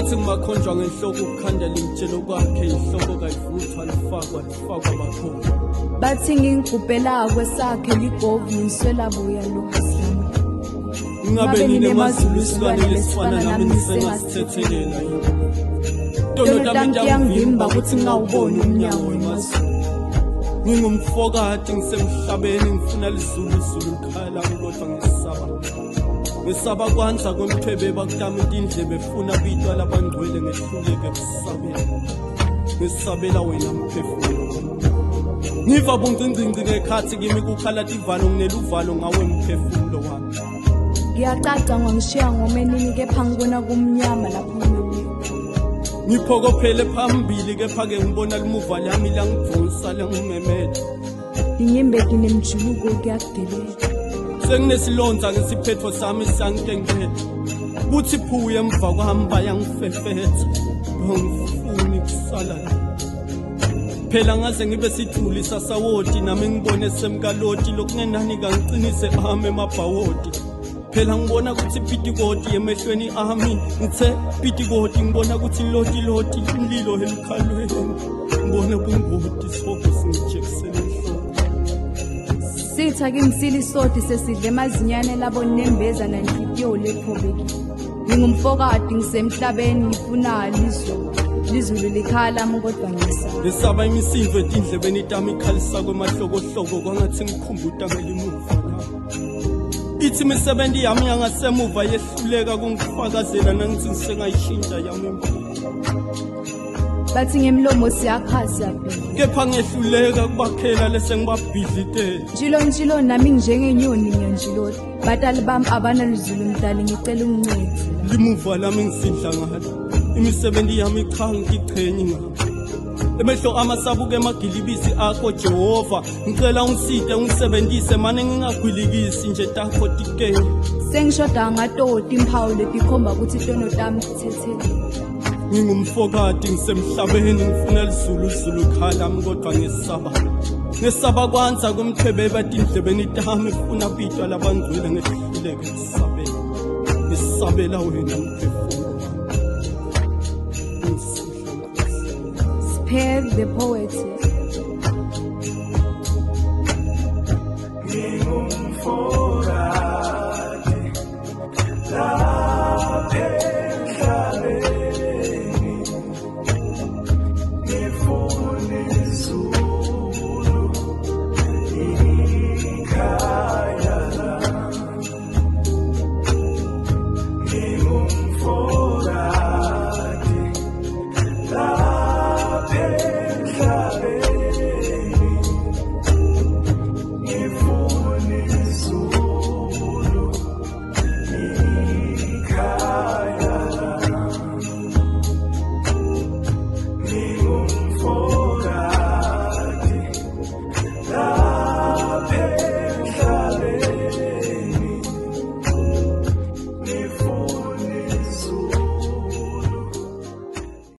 ngathi ngimakhonjwa ngenhloko ukukhandela imtshelo kwakhe ihloko kayivuthwa lifakwa makhona bathi ngingigubhela kwesakhe ligovu ngiswela buya lo Islamu ngabe nginemazulu isilwane lesifana nami ngisengasthethelela yini Tono dami yangimba ukuthi ngawubona umnyango wemazulu ngingumfokati ngisemhlabeni ngifuna lizulu ukhala kodwa ngisaba kwanza komthebe bakudama indlebe befuna bitwa labangcwele ngehluleke kusabela ngisabela wena mphefumulo ngiva bungcingcinci ngekhathi kimi kukhala tivalo ngineluvalo ngawe mphefumulo wami ngiyacaca ngishiya ngomenini kepha ngibona kumnyama lapho ngiphokophele phambili kepha ke ngibona limuva lami langivunsa langimemela inyembeki nemjuluko kuyakudelela senginesilonza ngesiphetho sami sankenkethe kuthi phuye emva kwami bayangifefetha ngifuni kusala phela ngaze ngibe sithuli sasawoti nami ngibone semkaloti lokungenani kangicinise ame emabhawoti phela ngibona ukuthi pitikoti emehlweni ami ngithe pitikoti ngibona ukuthi loti umlilo emkhalweni ngibona kungoti soko singijekisela sitha kimsili soti sesidle mazinyane labo nembeza nanhliziyo lephobeki ngingumfokati ngisemhlabeni ngifuna lizulu likhala kodwa ngisaba imisindo etindlebeni tami ikhalisa kwemahlokohloko kwangathi ngikhumbuta ngelimuva ithi imisebenzi yami yangasemuva yehluleka kungifakazela nangithi ngisengayishintsha yami bathi ngemlomo siyakhasa kepha ngehluleka kubakhela lesengibabhidlitela njilo nami njengenyoni ngiyanjilota batali bami abanalizulu mdali ngicela ungincede limuva lami ngisidla ngalo imisebenzi yami cha ngichenyi ngalo emehlo amasabuke emagilibisi akho Jehova ngicela ungiside ungisebenzise manje ngingagwilikisi nje takho tikenge sengishoda ngatoti imphawu letikhomba ukuthi tono tami sithethele ngingumfokati ngisemhlabeni ngifuna lizulu khala kodwa ngesaba kwanza kumthebe batindlebeni tami ngifuna bitwa labangcwele ngehluleke ngisabela wena mphefumulo Spare the poet